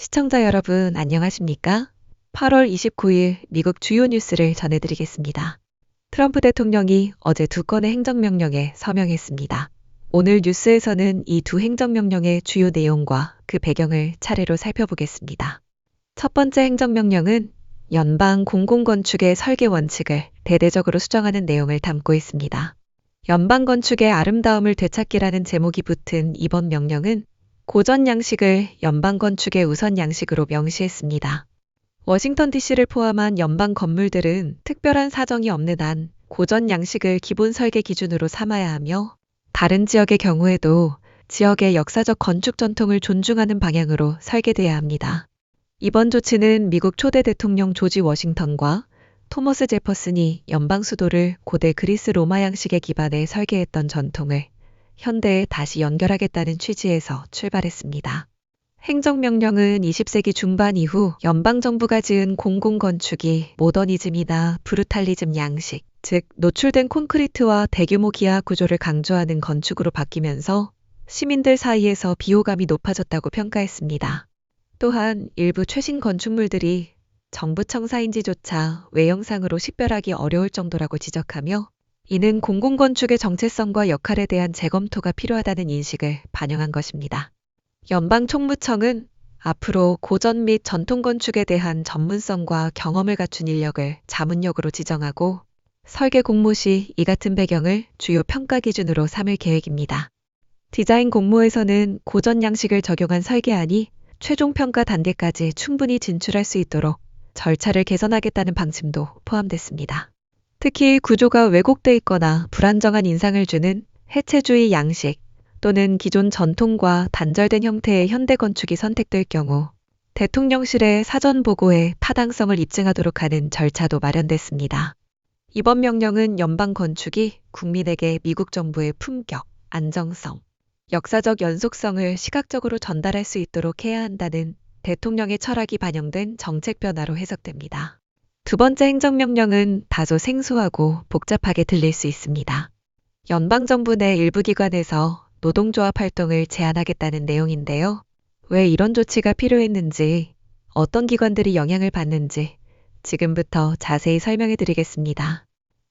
시청자 여러분, 안녕하십니까? 8월 29일 미국 주요 뉴스를 전해드리겠습니다. 트럼프 대통령이 어제 두 건의 행정명령에 서명했습니다. 오늘 뉴스에서는 이 두 행정명령의 주요 내용과 그 배경을 차례로 살펴보겠습니다. 첫 번째 행정명령은 연방 공공건축의 설계 원칙을 대대적으로 수정하는 내용을 담고 있습니다. 연방 건축의 아름다움을 되찾기라는 제목이 붙은 이번 명령은 고전 양식을 연방 건축의 우선 양식으로 명시했습니다. 워싱턴 DC를 포함한 연방 건물들은 특별한 사정이 없는 한 고전 양식을 기본 설계 기준으로 삼아야 하며, 다른 지역의 경우에도 지역의 역사적 건축 전통을 존중하는 방향으로 설계돼야 합니다. 이번 조치는 미국 초대 대통령 조지 워싱턴과 토머스 제퍼슨이 연방 수도를 고대 그리스 로마 양식에 기반해 설계했던 전통을 현대에 다시 연결하겠다는 취지에서 출발했습니다. 행정명령은 20세기 중반 이후 연방정부가 지은 공공건축이 모더니즘이나 브루탈리즘 양식, 즉 노출된 콘크리트와 대규모 기하 구조를 강조하는 건축으로 바뀌면서 시민들 사이에서 비호감이 높아졌다고 평가했습니다. 또한 일부 최신 건축물들이 정부 청사인지조차 외형상으로 식별하기 어려울 정도라고 지적하며, 이는 공공건축의 정체성과 역할에 대한 재검토가 필요하다는 인식을 반영한 것입니다. 연방총무청은 앞으로 고전 및 전통건축에 대한 전문성과 경험을 갖춘 인력을 자문력으로 지정하고, 설계 공모 시 이 같은 배경을 주요 평가 기준으로 삼을 계획입니다. 디자인 공모에서는 고전 양식을 적용한 설계안이 최종 평가 단계까지 충분히 진출할 수 있도록 절차를 개선하겠다는 방침도 포함됐습니다. 특히 구조가 왜곡돼 있거나 불안정한 인상을 주는 해체주의 양식 또는 기존 전통과 단절된 형태의 현대 건축이 선택될 경우 대통령실의 사전 보고에 타당성을 입증하도록 하는 절차도 마련됐습니다. 이번 명령은 연방 건축이 국민에게 미국 정부의 품격, 안정성, 역사적 연속성을 시각적으로 전달할 수 있도록 해야 한다는 대통령의 철학이 반영된 정책 변화로 해석됩니다. 두 번째 행정명령은 다소 생소하고 복잡하게 들릴 수 있습니다. 연방정부 내 일부 기관에서 노동조합 활동을 제한하겠다는 내용인데요. 왜 이런 조치가 필요했는지, 어떤 기관들이 영향을 받는지 지금부터 자세히 설명해 드리겠습니다.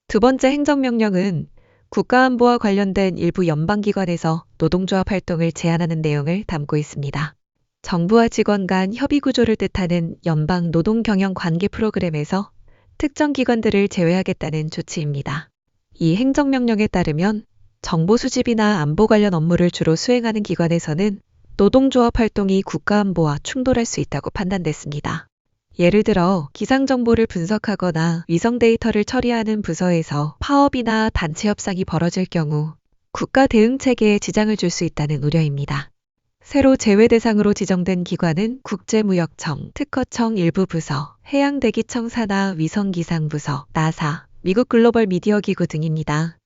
두 번째 행정명령은 국가안보와 관련된 일부 연방기관에서 노동조합 활동을 제한하는 내용을 담고 있습니다. 정부와 직원 간 협의 구조를 뜻하는 연방 노동경영 관계 프로그램에서 특정 기관들을 제외하겠다는 조치입니다. 이 행정명령에 따르면 정보 수집이나 안보 관련 업무를 주로 수행하는 기관에서는 노동조합 활동이 국가안보와 충돌할 수 있다고 판단됐습니다. 예를 들어 기상정보를 분석하거나 위성 데이터를 처리하는 부서에서 파업이나 단체 협상이 벌어질 경우 국가 대응 체계에 지장을 줄 수 있다는 우려입니다. 새로 제외 대상으로 지정된 기관은 국제무역청, 특허청 일부 부서, 해양대기청 산하 위성기상부서, 나사, 미국 글로벌 미디어 기구 등입니다.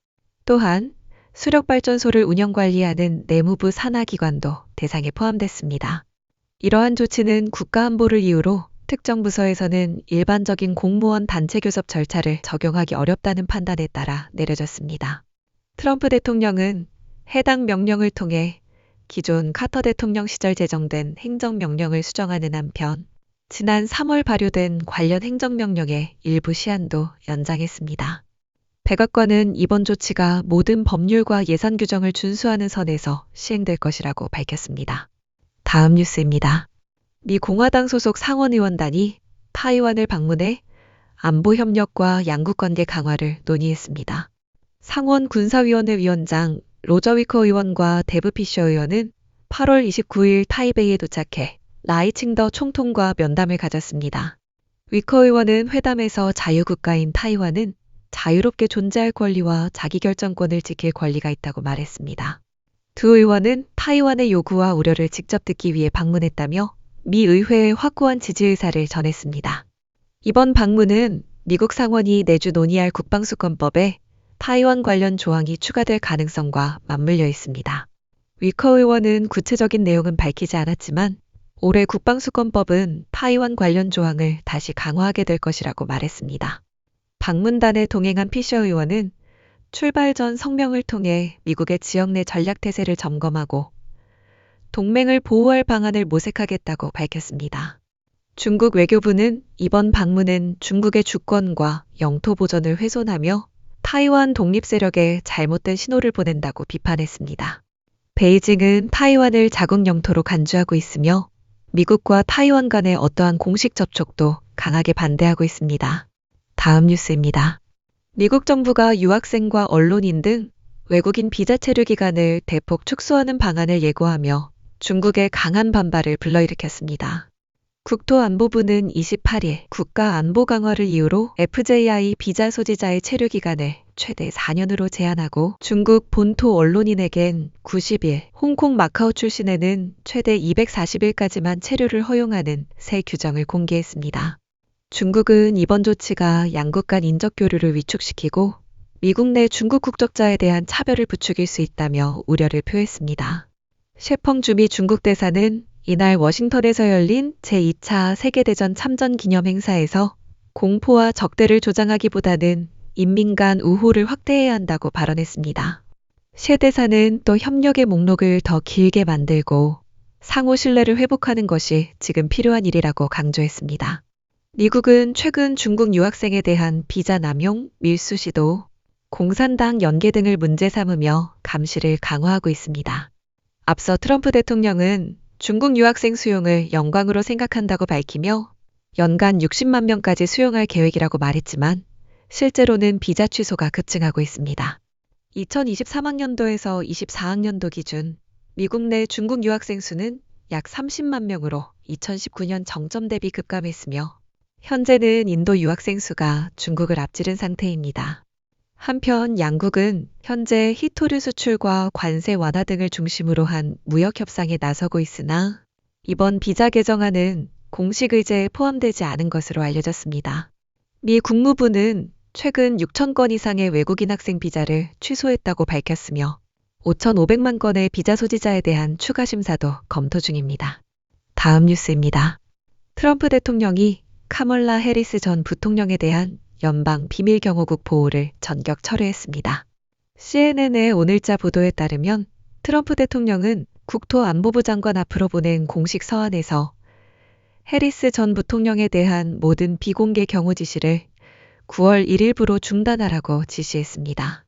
또한 수력발전소를 운영관리하는 내무부 산하기관도 대상에 포함됐습니다. 이러한 조치는 국가안보를 이유로 특정 부서에서는 일반적인 공무원 단체 교섭 절차를 적용하기 어렵다는 판단에 따라 내려졌습니다. 트럼프 대통령은 해당 명령을 통해 기존 카터 대통령 시절 제정된 행정명령을 수정하는 한편, 지난 3월 발효된 관련 행정명령의 일부 시한도 연장했습니다. 백악관은 이번 조치가 모든 법률과 예산 규정을 준수하는 선에서 시행될 것이라고 밝혔습니다. 다음 뉴스입니다. 미 공화당 소속 상원의원단이 타이완을 방문해 안보 협력과 양국 관계 강화를 논의했습니다. 상원 군사위원회 위원장 로저 위커 의원과 데브 피셔 의원은 8월 29일 타이베이에 도착해 라이칭더 총통과 면담을 가졌습니다. 위커 의원은 회담에서 자유국가인 타이완은 자유롭게 존재할 권리와 자기결정권을 지킬 권리가 있다고 말했습니다. 두 의원은 타이완의 요구와 우려를 직접 듣기 위해 방문했다며 미 의회의 확고한 지지 의사를 전했습니다. 이번 방문은 미국 상원이 내주 논의할 국방수권법에 타이완 관련 조항이 추가될 가능성과 맞물려 있습니다. 위커 의원은 구체적인 내용은 밝히지 않았지만 올해 국방수권법은 타이완 관련 조항을 다시 강화하게 될 것이라고 말했습니다. 방문단에 동행한 피셔 의원은 출발 전 성명을 통해 미국의 지역 내 전략태세를 점검하고 동맹을 보호할 방안을 모색하겠다고 밝혔습니다. 중국 외교부는 이번 방문은 중국의 주권과 영토 보전을 훼손하며 타이완 독립 세력에 잘못된 신호를 보낸다고 비판했습니다. 베이징은 타이완을 자국 영토로 간주하고 있으며 미국과 타이완 간의 어떠한 공식 접촉도 강하게 반대하고 있습니다. 다음 뉴스입니다. 미국 정부가 유학생과 언론인 등 외국인 비자 체류 기간을 대폭 축소하는 방안을 예고하며 중국의 강한 반발을 불러일으켰습니다. 국토안보부는 28일 국가안보 강화를 이유로 FJI 비자 소지자의 체류 기간을 최대 4년으로 제한하고 중국 본토 언론인에겐 90일, 홍콩 마카오 출신에는 최대 240일까지만 체류를 허용하는 새 규정을 공개했습니다. 중국은 이번 조치가 양국 간 인적 교류를 위축시키고 미국 내 중국 국적자에 대한 차별을 부추길 수 있다며 우려를 표했습니다. 셰펑주미 중국 대사는 이날 워싱턴에서 열린 제2차 세계대전 참전 기념 행사에서 공포와 적대를 조장하기보다는 인민 간 우호를 확대해야 한다고 발언했습니다. 셰 대사는 또 협력의 목록을 더 길게 만들고 상호 신뢰를 회복하는 것이 지금 필요한 일이라고 강조했습니다. 미국은 최근 중국 유학생에 대한 비자 남용, 밀수 시도, 공산당 연계 등을 문제 삼으며 감시를 강화하고 있습니다. 앞서 트럼프 대통령은 중국 유학생 수용을 영광으로 생각한다고 밝히며 연간 60만 명까지 수용할 계획이라고 말했지만 실제로는 비자 취소가 급증하고 있습니다. 2023학년도에서 24학년도 기준 미국 내 중국 유학생 수는 약 30만 명으로 2019년 정점 대비 급감했으며 현재는 인도 유학생 수가 중국을 앞지른 상태입니다. 한편 양국은 현재 히토류 수출과 관세 완화 등을 중심으로 한 무역 협상에 나서고 있으나 이번 비자 개정안은 공식 의제에 포함되지 않은 것으로 알려졌습니다. 미 국무부는 최근 6천 건 이상의 외국인 학생 비자를 취소했다고 밝혔으며 5,500만 건의 비자 소지자에 대한 추가 심사도 검토 중입니다. 다음 뉴스입니다. 트럼프 대통령이 카멀라 해리스 전 부통령에 대한 연방 비밀경호국 보호를 전격 철회했습니다. CNN의 오늘자 보도에 따르면 트럼프 대통령은 국토안보부 장관 앞으로 보낸 공식 서한에서 해리스 전 부통령에 대한 모든 비공개 경호 지시를 9월 1일부로 중단하라고 지시했습니다.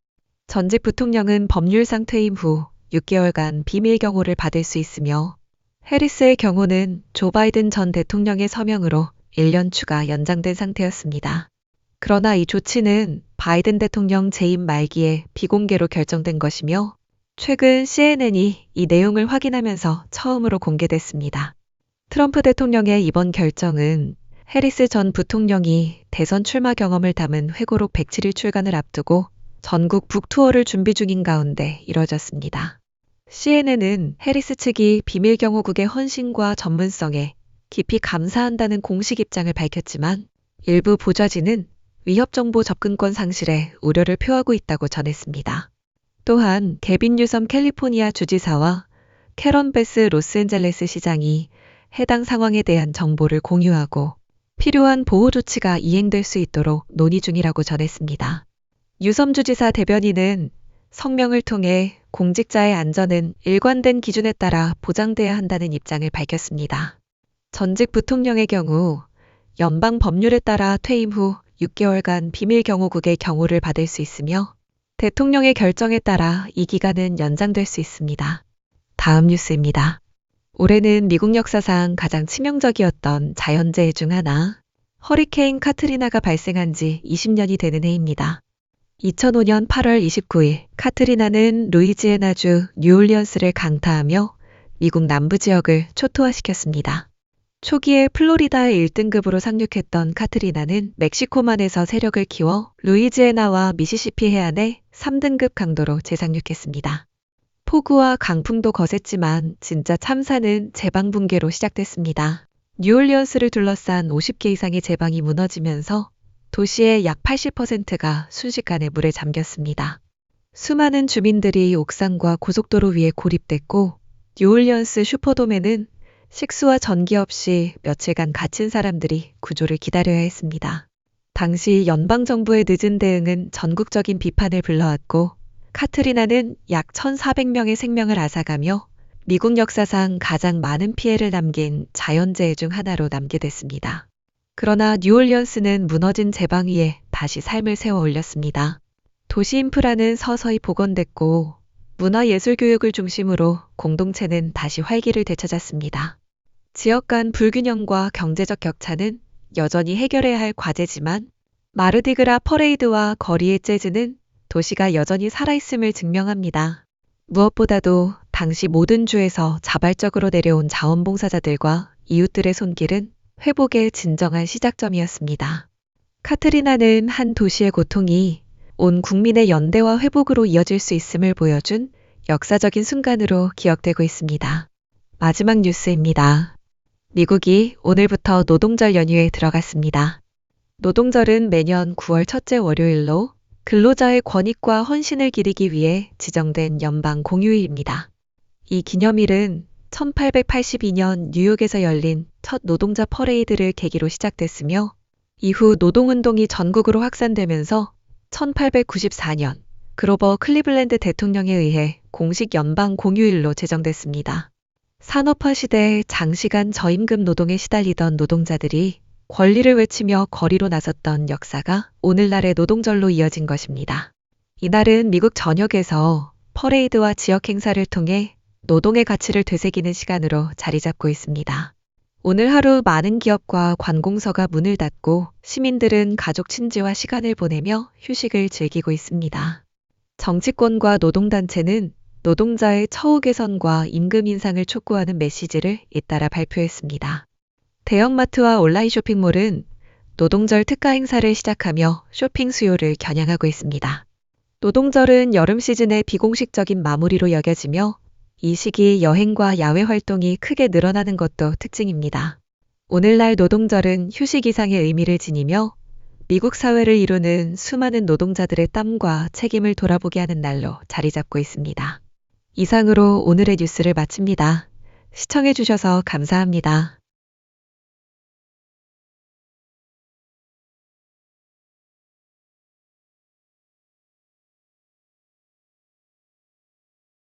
전직 부통령은 법률상 퇴임 후 6개월간 비밀 경호를 받을 수 있으며 해리스의 경호는 조 바이든 전 대통령의 서명으로 1년 추가 연장된 상태였습니다. 그러나 이 조치는 바이든 대통령 재임 말기에 비공개로 결정된 것이며 최근 CNN이 이 내용을 확인하면서 처음으로 공개됐습니다. 트럼프 대통령의 이번 결정은 해리스 전 부통령이 대선 출마 경험을 담은 회고록 107일 출간을 앞두고 전국 북투어를 준비 중인 가운데 이뤄졌습니다. CNN은 해리스 측이 비밀경호국의 헌신과 전문성에 깊이 감사한다는 공식 입장을 밝혔지만 일부 보좌진은 위협정보 접근권 상실에 우려를 표하고 있다고 전했습니다. 또한 개빈 뉴섬 캘리포니아 주지사와 캐런 베스 로스앤젤레스 시장이 해당 상황에 대한 정보를 공유하고 필요한 보호 조치가 이행될 수 있도록 논의 중이라고 전했습니다. 뉴섬 주지사 대변인은 성명을 통해 공직자의 안전은 일관된 기준에 따라 보장돼야 한다는 입장을 밝혔습니다. 전직 부통령의 경우 연방 법률에 따라 퇴임 후 6개월간 비밀경호국의 경호를 받을 수 있으며 대통령의 결정에 따라 이 기간은 연장될 수 있습니다. 다음 뉴스입니다. 올해는 미국 역사상 가장 치명적이었던 자연재해 중 하나, 허리케인 카트리나가 발생한 지 20년이 되는 해입니다. 2005년 8월 29일 카트리나는 루이지애나주 뉴올리언스를 강타하며 미국 남부 지역을 초토화시켰습니다. 초기에 플로리다의 1등급으로 상륙했던 카트리나는 멕시코만에서 세력을 키워 루이지애나와 미시시피 해안에 3등급 강도로 재상륙했습니다. 폭우와 강풍도 거셌지만 진짜 참사는 제방 붕괴로 시작됐습니다. 뉴올리언스를 둘러싼 50개 이상의 제방이 무너지면서 도시의 약 80%가 순식간에 물에 잠겼습니다. 수많은 주민들이 옥상과 고속도로 위에 고립됐고 뉴올리언스 슈퍼돔에는 식수와 전기 없이 며칠간 갇힌 사람들이 구조를 기다려야 했습니다. 당시 연방정부의 늦은 대응은 전국적인 비판을 불러왔고 카트리나는 약 1,400명의 생명을 앗아가며 미국 역사상 가장 많은 피해를 남긴 자연재해 중 하나로 남게 됐습니다. 그러나 뉴올리언스는 무너진 제방 위에 다시 삶을 세워 올렸습니다. 도시 인프라는 서서히 복원됐고 문화예술 교육을 중심으로 공동체는 다시 활기를 되찾았습니다. 지역 간 불균형과 경제적 격차는 여전히 해결해야 할 과제지만 마르디그라 퍼레이드와 거리의 재즈는 도시가 여전히 살아있음을 증명합니다. 무엇보다도 당시 모든 주에서 자발적으로 내려온 자원봉사자들과 이웃들의 손길은 회복의 진정한 시작점이었습니다. 카트리나는 한 도시의 고통이 온 국민의 연대와 회복으로 이어질 수 있음을 보여준 역사적인 순간으로 기억되고 있습니다. 마지막 뉴스입니다. 미국이 오늘부터 노동절 연휴에 들어갔습니다. 노동절은 매년 9월 첫째 월요일로 근로자의 권익과 헌신을 기리기 위해 지정된 연방 공휴일입니다. 이 기념일은 1882년 뉴욕에서 열린 첫 노동자 퍼레이드를 계기로 시작됐으며 이후 노동운동이 전국으로 확산되면서 1894년 그로버 클리블랜드 대통령에 의해 공식 연방 공휴일로 제정됐습니다. 산업화 시대에 장시간 저임금 노동에 시달리던 노동자들이 권리를 외치며 거리로 나섰던 역사가 오늘날의 노동절로 이어진 것입니다. 이날은 미국 전역에서 퍼레이드와 지역 행사를 통해 노동의 가치를 되새기는 시간으로 자리 잡고 있습니다. 오늘 하루 많은 기업과 관공서가 문을 닫고 시민들은 가족 친지와 시간을 보내며 휴식을 즐기고 있습니다. 정치권과 노동단체는 노동자의 처우 개선과 임금 인상을 촉구하는 메시지를 잇따라 발표했습니다. 대형마트와 온라인 쇼핑몰은 노동절 특가 행사를 시작하며 쇼핑 수요를 겨냥하고 있습니다. 노동절은 여름 시즌의 비공식적인 마무리로 여겨지며 이 시기 여행과 야외 활동이 크게 늘어나는 것도 특징입니다. 오늘날 노동절은 휴식 이상의 의미를 지니며 미국 사회를 이루는 수많은 노동자들의 땀과 책임을 돌아보게 하는 날로 자리 잡고 있습니다. 이상으로 오늘의 뉴스를 마칩니다. 시청해주셔서 감사합니다.